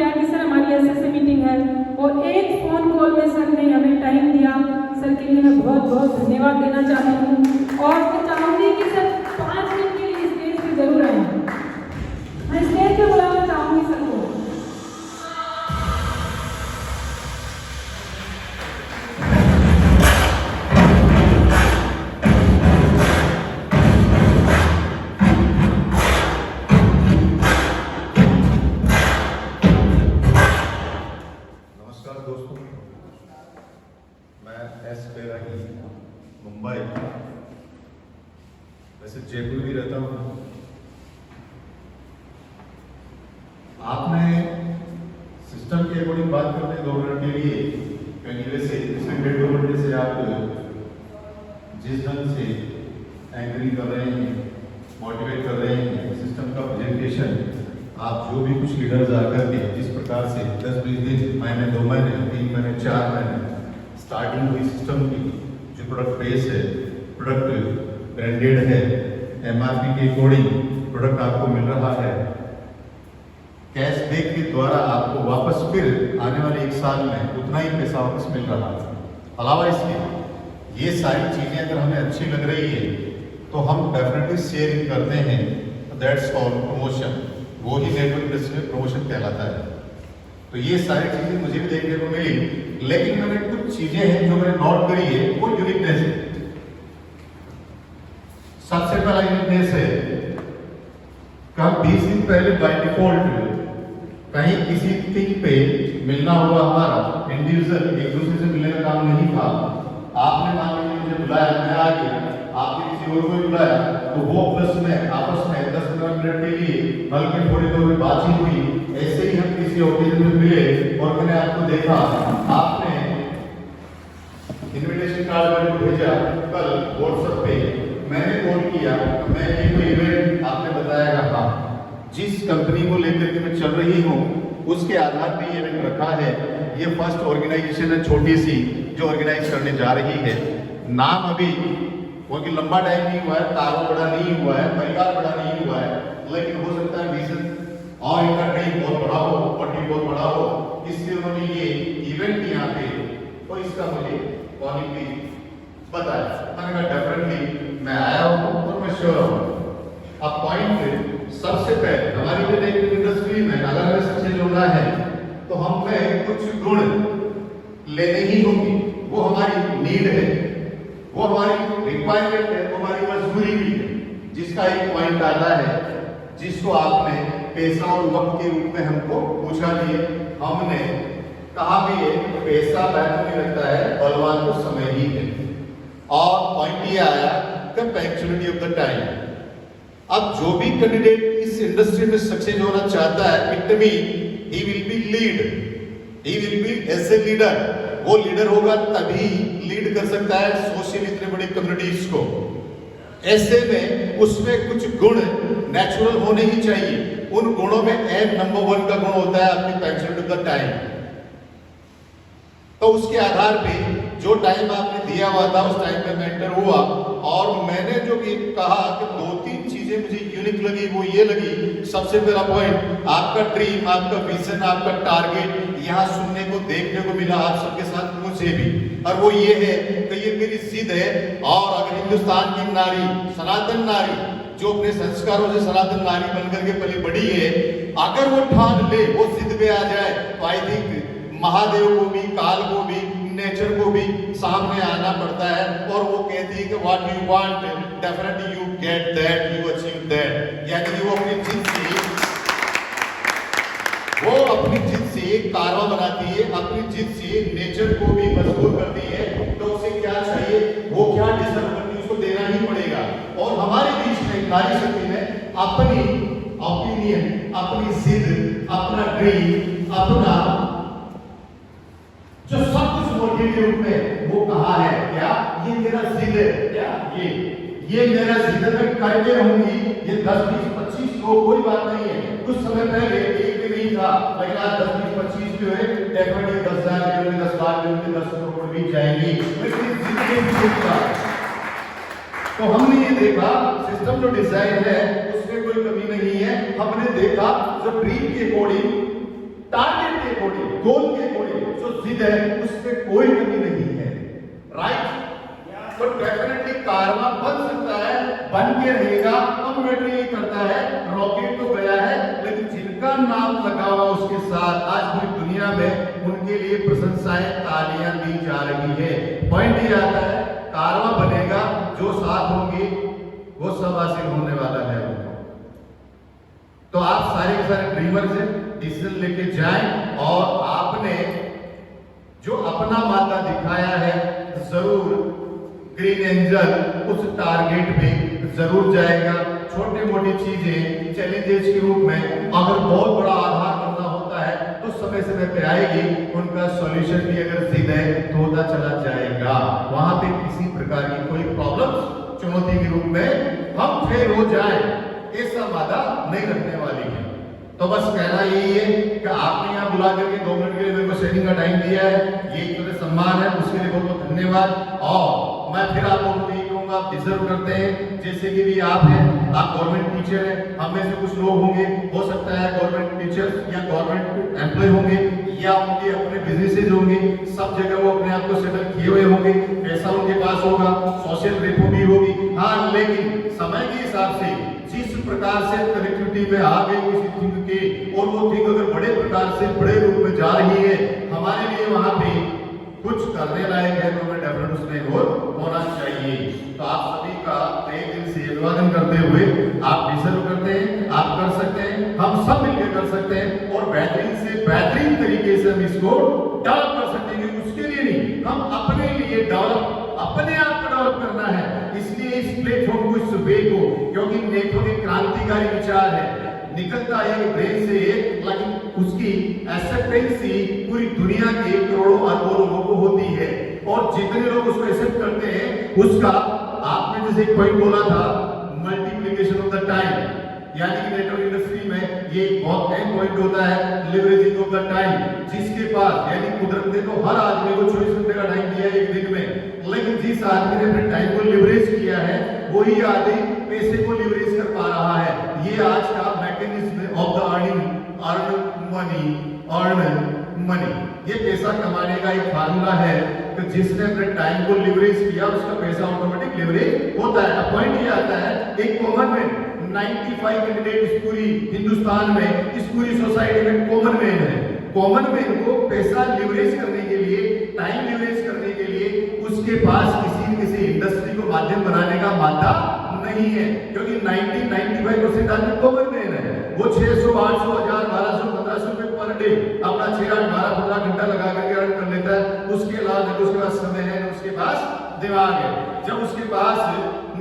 किया कि सर हमारी ऐसे मीटिंग है, और एक फ़ोन कॉल में सर ने हमें टाइम दिया। सर के लिए मैं बहुत बहुत धन्यवाद देना चाहती हूँ, और मैं चाहूँगी कि सर 5 मिनट के लिए स्टेज पे जरूर आए। मैं स्टेज पे बुलाना चाहूँगी सर को। नमस्कार दोस्तों, मैं एस बैरागी, मुंबई, वैसे जयपुर भी रहता हूँ। आपने सिस्टम के अकॉर्डिंग बात करते हैं 2 मिनट के लिए, क्योंकि वैसे इसमें 1.5 घंटे से आप जिस ढंग से एंकरिंग कर रहे हैं, मोटिवेट कर रहे हैं, सिस्टम का प्रेजेंटेशन, आप जो भी कुछ लीडर्स आकर के जिस प्रकार से 10-20 दिन, महीने, 2 महीने, 3 महीने, 4 महीने स्टार्टिंग हुई सिस्टम की, जो प्रोडक्ट बेस है, प्रोडक्ट ब्रांडेड है, MRP के अकॉर्डिंग प्रोडक्ट आपको मिल रहा है, कैशबैक के द्वारा आपको वापस फिर आने वाले 1 साल में उतना ही पैसा वापस मिल रहा है। अलावा इसके ये सारी चीज़ें अगर हमें अच्छी लग रही है तो हम डेफिनेटली शेयरिंग करते हैं। दैट्स कॉल्ड प्रमोशन, वो ही नेटवर्क इंडस्ट्री में प्रमोशन कहलाता है। तो ये सारी चीजें मुझे भी देखने को मिली, लेकिन मैंने कुछ चीजें हैं जो मैंने नोट करी है, वो यूनिकनेस है। सबसे पहला यूनिकनेस है कि हम 20 दिन पहले बाय डिफॉल्ट कहीं किसी थिंग पे मिलना हुआ, हमारा इंडिविजुअल एक दूसरे से मिलने का काम नहीं था। आपने मान लीजिए मुझे बुलाया, मैं आ गया, आपने किसी और को बुलाया, तो वो प्लस में आपस में 10-15 मिनट के लिए बल्कि थोड़ी देर बातचीत हुई। ऐसे ही हम किसी ओकेजन में मिले और मैंने आपको देखा, आपने इनविटेशन कार्ड मेरे को भेजा कल व्हाट्सएप पे, मैंने कॉल किया, मैं कोई इवेंट आपने बताया, हाँ जिस कंपनी को लेकर के मैं चल रही हूँ उसके आधार पे ये इवेंट रखा है। ये फर्स्ट ऑर्गेनाइजेशन है छोटी सी जो ऑर्गेनाइज करने जा रही है। नाम अभी क्योंकि लंबा टाइम नहीं हुआ है, तारों बड़ा नहीं हुआ है, परिवार बड़ा नहीं हुआ है, लेकिन हो सकता है विजन और इनका ड्रीम बहुत बड़ा हो, पट्टी बहुत बड़ा हो, इसलिए उन्होंने ये इवेंट यहाँ पे तो इसका मुझे कॉलिंग भी बताया। मैंने कहा डेफिनेटली मैं आया हूँ और मैं श्योर हूँ। अब पॉइंट सबसे पहले हमारी नेटवर्क इंडस्ट्री में अगर हमें सक्सेस होना है तो हम में कुछ गुण लेने ही होंगे। वो हमारी नीड है, वो हमारी रिक्वायरमेंट है, वो हमारी मजबूरी भी है। जिसका एक पॉइंट आता है जिसको आपने पैसा और वक्त के रूप में हमको पूछा भी है, हमने कहा भी है पैसा बैठ नहीं रखता है, बलवान को समय ही है। और पॉइंट ये आया कि पंक्चुअलिटी ऑफ द टाइम। अब जो भी कैंडिडेट इस इंडस्ट्री में सक्सेस होना चाहता है, it mean he will be lead, he will be as a leader. वो लीडर होगा तभी लीड कर सकता है सोशल इतने बड़ी कम्युनिटीज को। ऐसे में उसमें कुछ गुण नेचुरल होने ही चाहिए। उन गुणों में नंबर 1 का गुण होता है आपकी पंक्चुअलिटी ऑफ द टाइम। तो उसके आधार पे जो टाइम आपने दिया हुआ था उस टाइम पे मेंटर हुआ, और मैंने जो भी कहा कि 2-3 चीजें मुझे यूनिक लगी, वो ये लगी। सबसे पहला पॉइंट, आपका ड्रीम, आपका विजन, आपका टारगेट यहाँ सुनने को देखने को मिला आप सबके साथ, मुझे भी। और वो ये है कि ये मेरी जिद है। और अगर हिंदुस्तान की नारी, सनातन नारी जो अपने संस्कारों से सनातन नारी बनकर के पली बड़ी है, अगर वो ठान ले, वो जिद पे आ जाए, तो आई थिंक महादेव को भी, काल को भी, नेचर को भी सामने आना पड़ता है। और वो कहती है कि what you want definitely you get that, you achieve that. यानी वो अपनी जिद से एक कारवा बनाती है, अपनी जिद से नेचर को भी मजबूत करती है। तो उसे क्या चाहिए, वो क्या डिजर्व करती है, उसको देना ही पड़ेगा। और हमारे बीच में नारी शक्ति में अपनी ओपिनियन, अपनी जिद, अपना ड्रीम, अपना जो सब कुछ मोटिव के रूप में वो कहा है, क्या ये मेरा जिद है, क्या ये मेरा जिद है, मैं करके रहूंगी। ये 10, 20, 25 लोग कोई बात नहीं है। कुछ समय पहले एक भी नहीं था, लेकिन आज 10, 20, 25 जो है डेफिनेटली 10,000 के 10 लाख के 10 करोड़ भी जाएंगी। तो हमने ये देखा सिस्टम जो डिजाइन है उसमें कोई कमी नहीं है। हमने देखा जो ड्रीम के अकॉर्डिंग टारगेट गोल के अकॉर्डिंग जो जिद है उसमें कोई कमी नहीं है, राइट। तो डेफिनेटली कारवा बन सकता है, बन के रहेगा। अब मैटर ये करता है, रॉकेट तो गया है, लेकिन जिनका नाम लगा हुआ उसके साथ आज पूरी दुनिया में उनके लिए प्रशंसाएं, तालियां दी जा रही है। पॉइंट ये आता है, कारवा बनेगा, जो साथ होंगे वो सब हासिल होने वाला है। तो आप सारे के सारे ड्रीमर्स हैं, डिसीजन लेके जाएं और आपने जो अपना माता दिखाया है जरूर ग्रीन एंजल उस टारगेट पे जरूर जाएगा। छोटी मोटी चीजें चैलेंजेस के रूप में अगर बहुत बड़ा आधार करना होता है तो समय समय पे आएगी, उनका सॉल्यूशन भी अगर जिद है तो होता चला जाएगा। वहां पे किसी प्रकार की कोई प्रॉब्लम चुनौती के रूप में हम फेल हो जाए ऐसा वादा नहीं रखने वाली है। तो बस कहना यही है कि आपने यहाँ बुला करके 2 मिनट के लिए मेरे को सेटिंग का टाइम दिया है, ये एक तरह सम्मान है, उसके लिए बहुत बहुत धन्यवाद। और मैं फिर आप लोगों को यही कहूँगा, आप डिजर्व करते हैं, जैसे कि भी आप हैं, आप गवर्नमेंट टीचर हैं, हम में से कुछ लोग होंगे, हो सकता है गवर्नमेंट टीचर्स या गवर्नमेंट एम्प्लॉय होंगे या उनके अपने बिजनेसेज होंगे, सब जगह वो अपने आप को सेटल किए हुए होंगे, पैसा उनके पास होगा, सोशल रेपो भी होगी। हाँ, लेकिन समय के हिसाब से जिस प्रकार से कनेक्टिविटी में आ गई किसी थिंग के, और वो थिंग अगर बड़े प्रकार से बड़े रूप में जा रही है, हमारे लिए वहां पे कुछ करने लायक है तो हमें डेफिनेट उसमें और होना चाहिए। तो आप सभी का एक दिल से अभिवादन करते हुए, आप डिजर्व करते हैं, आप कर सकते हैं, हम सब मिलकर कर सकते हैं और बेहतरीन से बेहतरीन तरीके से हम इसको डेवलप कर सकते हैं। उसके लिए नहीं, हम अपने लिए डेवलप, अपने आप को डेवलप करना है। इसलिए इस प्लेटफॉर्म को, इस वे को, क्योंकि नेटवर्क एक क्रांतिकारी विचार है, निकलता है ब्रेन से, लेकिन उसकी एक्सेप्टेंसी पूरी दुनिया के करोड़ों अरबों लोगों को होती है और जितने लोग उसको एक्सेप्ट करते हैं उसका, आपने जैसे एक पॉइंट बोला था, मल्टीप्लिकेशन ऑफ द टाइम, यानी कि नेटवर्क इंडस्ट्री में ये बहुत अहम पॉइंट होता है, लिवरेजिंग ऑफ द टाइम। जिसके पास, यानी कुदरत ने तो हर आदमी को 24 घंटे का टाइम दिया है एक दिन में, लेकिन जिस आदमी ने अपने टाइम को लिवरेज किया है वही आदमी पैसे को लिवरेज कर पा रहा है। ये आज का mechanism of the earn money, ये पैसा कमाने का एक फार्मूला है कि जिसने अपने टाइम को लिवरेज किया उसका पैसा ऑटोमेटिक लिवरेज होता है। अब पॉइंट ये आता है, एक कॉमन मैन, 95 कैंडिडेट इस पूरी हिंदुस्तान में, इस पूरी सोसाइटी में कॉमन मैन है। कॉमन मैन को पैसा लिवरेज करने के लिए, टाइम लिवरेज करने के लिए उसके पास किसी न किसी इंडस्ट्री को माध्यम बनाने का मादा नहीं है, क्योंकि 95% आदमी कॉमन मैन है। वो 600, 800, 1000, 1200, 1500 रुपए पर डे अपना 6, 8, 12, 15 घंटा लगा करके अर्न कर लेता है। उसके अलावा न उसके पास समय है, न उसके पास दिमाग है। जब उसके पास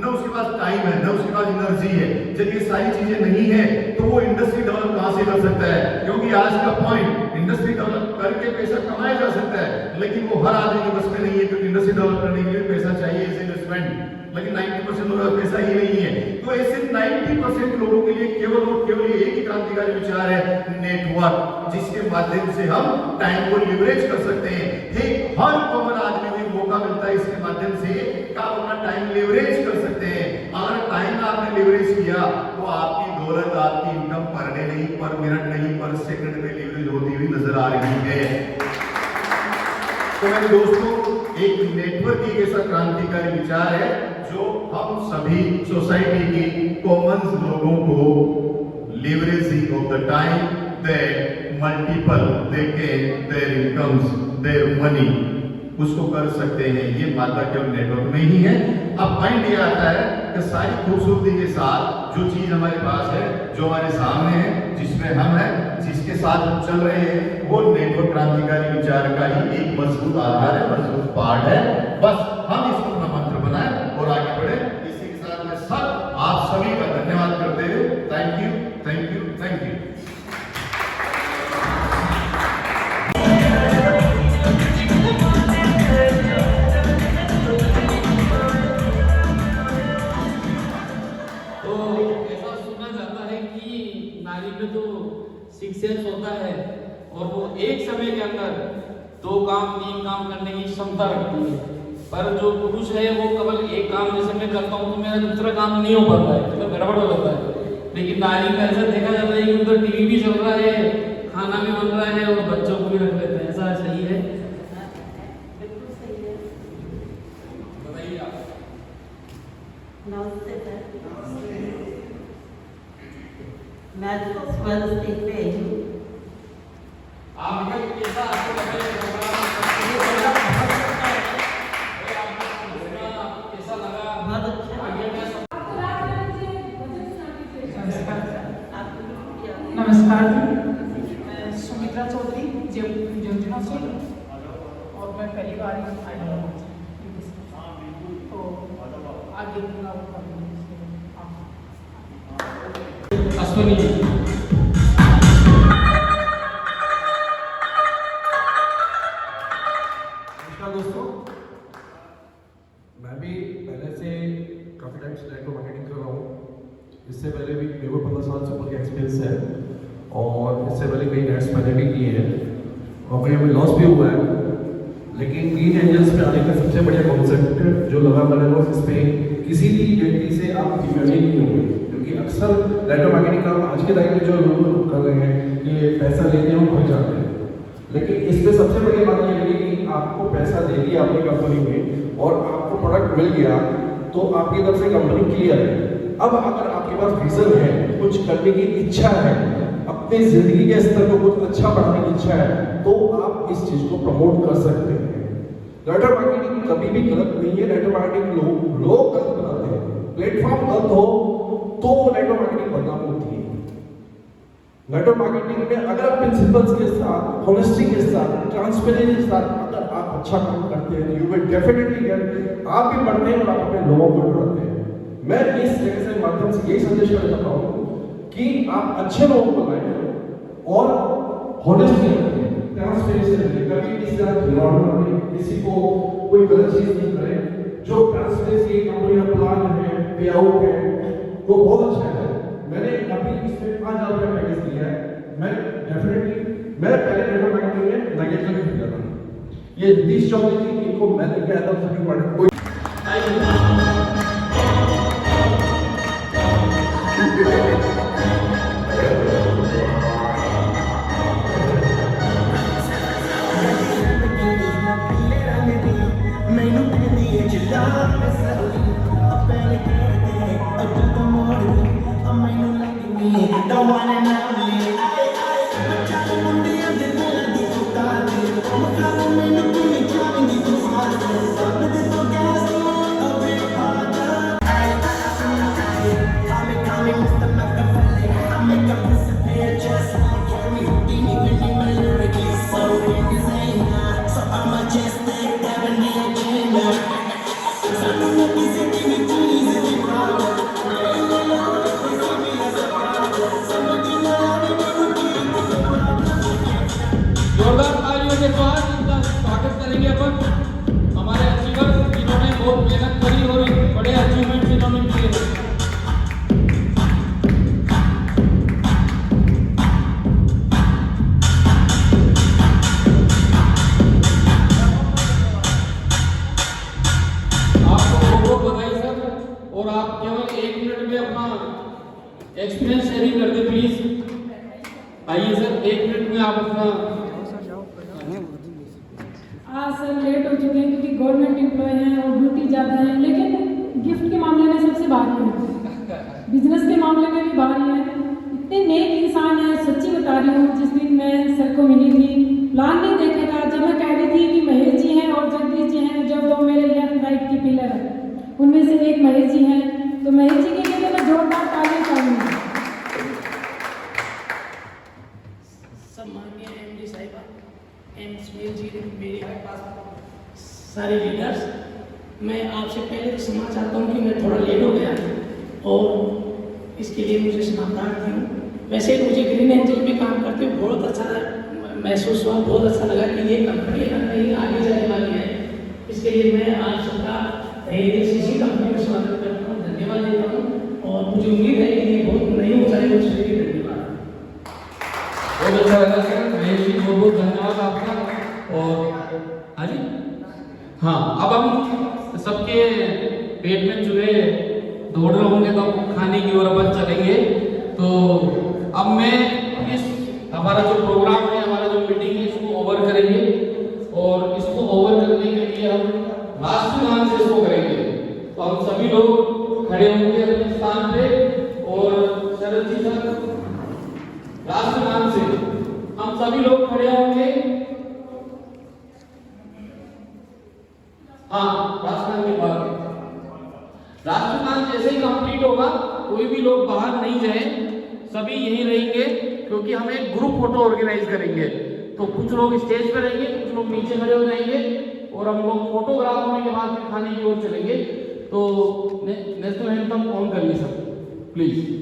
न उसके पास टाइम है, न उसके पास एनर्जी है, जब ये सारी चीजें नहीं है तो वो इंडस्ट्री डेवलप कहां से कर सकता है? क्योंकि आज का पॉइंट, इंडस्ट्री डेवलप करके पैसा कमाया जा सकता है, लेकिन वो हर आदमी के बस में नहीं है, क्योंकि इंडस्ट्री डेवलप करने के लिए पैसा चाहिए एज इन्वेस्टमेंट, लेकिन 90% लोगों का पैसा ही नहीं है। तो ऐसे 90% लोगों के लिए केवल और केवल एक ही क्रांतिकारी विचार है, नेटवर्क, जिसके माध्यम से हम टाइम को लिवरेज कर सकते हैं। हर कॉमन आदमी को मौका मिलता है इसके माध्यम से आप अपना टाइम लिवरेज कर सकते हैं। अगर टाइम आपने लिवरेज किया तो आपकी दौलत, आपकी इनकम पर डे नहीं, पर मिनट नहीं, पर सेकंड में लिवरेज होती हुई नजर आ रही है। तो मेरे दोस्तों, एक नेटवर्क एक ऐसा क्रांतिकारी विचार है जो हम सभी सोसाइटी के कॉमन लोगों को leveraging of the time, that multiple they can their incomes, their money, उसको कर सकते हैं। ये मात्रा केवल नेटवर्क में ही है। अब पॉइंट ये आता है कि सारी खूबसूरती के साथ जो चीज हमारे पास है, जो हमारे सामने है, जिसमें हम हैं, जिसके साथ हम चल रहे हैं, वो नेटवर्क क्रांतिकारी विचार का ही एक मजबूत आधार है, मजबूत पार्ट है। बस हम इसको अपना मंत्र बनाएं और आगे बढ़े। इसी के साथ मैं सब आप सभी का धन्यवाद करते हुए thank you, thank you, thank you. तो सिक्स सेंस होता है और वो एक समय के अंदर 2 काम 3 काम करने की क्षमता रखती है, पर जो पुरुष है वो केवल एक काम जैसे मैं करता हूँ तो मेरा दूसरा काम नहीं हो पाता है, तो गड़बड़ हो जाता है। लेकिन नारी में ऐसा देखा जाता है कि उधर टीवी भी चल रहा है, खाना भी बन रहा है और बच्चों को भी रख लेता है। जल्द देखते हैं। आप कैसा आपको लगा ये प्रोग्राम? कैसा लगा? बहुत अच्छा। आगे क्या सब नमस्कार जी, मैं सुमित्रा चौधरी जोजना से, और मैं पहली बार आई हूँ, तो आगे पूरा वो कर लूँगी। अश्विनी जी। नमस्कार दोस्तों, मैं भी पहले से काफ़ी टाइम से नेटवर्क मार्केटिंग कर रहा हूँ। इससे पहले भी मेरे को 15 साल से ऊपर का एक्सपीरियंस है, और इससे पहले कई नेट्स मैंने भी किए हैं, और कहीं हमें लॉस भी हुआ है। लेकिन ग्रीन एंजल्स पे आने का सबसे बढ़िया कॉन्सेप्ट जो लगा मैंने वो, इस पर किसी भी व्यक्ति से आप डिपेंड नहीं होंगे, क्योंकि अक्सर नेटवर्क मार्केटिंग का आज के टाइम में जो लोग कर रहे हैं कि पैसा लेते हैं और भर जाते हैं। लेकिन इस पे सबसे बड़ी बात ये लगी कि आपको पैसा दे दिया आपकी कंपनी में और आपको प्रोडक्ट मिल गया, तो आपकी तरफ से कंपनी क्लियर है। अब अगर आपके पास विजन है, कुछ करने की इच्छा है, अपने जिंदगी के स्तर को कुछ अच्छा बढ़ाने की इच्छा है, तो आप इस चीज को प्रमोट कर सकते हैं। नेटवर्क मार्केटिंग कभी भी गलत नहीं है। नेटवर्क मार्केटिंग लोग गलत बनाते हैं। प्लेटफॉर्म गलत हो तो नेटवर्क मार्केटिंग बदनाम होती है। नेटवर्क मार्केटिंग में अगर आप प्रिंसिपल्स के साथ, ऑनेस्टी के साथ, ट्रांसपेरेंसी के साथ अगर आप अच्छा काम करते हैं, यू विल डेफिनेटली गेट, आप भी बढ़ते हैं और आप अपने लोगों को बढ़ाते हैं। मैं इस जगह से माध्यम से यही संदेश करना चाहता हूँ कि आप अच्छे लोगों को लाएं और ऑनेस्टी रखें, ट्रांसपेरेंसी रखें, कभी किसी तरह खिलवाड़ न करें, किसी को कोई गलत चीज नहीं करें। जो ट्रांसपेरेंसी कंपनी का प्लान है, पे आउट है, वो बहुत अच्छा है। मैंने अभी इसमें 5,000 रुपया पैकेज दिया है। मैं डेफिनेटली मैं पहले नेटवर्क मार्केटिंग में नगेट करके खरीदा था। ये नीतीश चौधरी जी, इनको मैं लेके आया था सेकंड पार्ट कोई Don't wanna know me. जोरदार तालियों के साथ इनका स्वागत करेंगे अपन हमारे अचीवर्स, जिन्होंने बहुत मेहनत करी और बड़े अचीवमेंट्स इन्होंने किए हैं। आपको बहुत बधाई सर, और आप केवल 1 मिनट में अपना एक्सपीरियंस शेयरिंग कर दे प्लीज। आइए सर, 1 मिनट में आप अपना। आज सर लेट हो चुके हैं क्योंकि गवर्नमेंट एम्प्लॉय हैं और ड्यूटी ज़्यादा है, लेकिन गिफ्ट के मामले में सबसे भारी है, बिजनेस के मामले में भी भारी है। इतने नेक इंसान हैं, सच्ची बता रही हूँ। जिस दिन मैं सर को मिली थी, प्लान नहीं देखा था, जब मैं कह रही थी कि महेश जी हैं और जगदीश जी हैं, जब दो मेरे लेफ्ट राइट की पिलर है, उनमें से एक महेश जी हैं, तो महेश जी के लिए मैं जोरदार तालियां चाहूँगी। सम्माननीय एमडी साहिबा, एम सुनील जी, मेरे पास सारे लीडर्स, मैं आपसे पहले तो क्षमा चाहता हूँ कि मैं थोड़ा लेट हो गया और इसके लिए मुझे क्षमाप्रार्थी हूँ। वैसे मुझे ग्रीन एंजल में काम करते हुए बहुत अच्छा महसूस हुआ, बहुत अच्छा लगा कि ये कंपनी कहीं आगे जाने वाली है। इसके लिए मैं आप सबका इसी कंपनी में स्वागत करता हूँ, धन्यवाद देता हूँ, और मुझे उम्मीद है कि ये बहुत नई ऊंचाई हो सकेगी। धन्यवाद। बहुत अच्छा लगा सर, महेश जी बहुत बहुत धन्यवाद आपका। और हाँ जी, हाँ, अब हम सबके पेट में चूहे दौड़ रहे होंगे तो हम खाने की ओर अपन चलेंगे। तो अब मैं इस हमारा जो प्रोग्राम है, हमारा जो मीटिंग है, इसको ओवर करेंगे, और इसको ओवर करने के लिए हम राष्ट्रीय गान से इसको करेंगे। तो हम सभी लोग खड़े होंगे अपने स्थान पे, और शरद जी सर सभी लोग खड़े होंगे। हाँ, राष्ट्रगान के बाद राष्ट्रगान जैसे ही कंप्लीट होगा कोई भी लोग बाहर नहीं जाए, सभी यहीं रहेंगे, क्योंकि हम एक ग्रुप फोटो ऑर्गेनाइज करेंगे। तो कुछ लोग स्टेज पे रहेंगे, कुछ लोग नीचे खड़े हो जाएंगे और हम लोग फोटोग्राफ होने के बाद फिर खाने की ओर चलेंगे। तो नेशनल एंथम ऑन करिए सब प्लीज।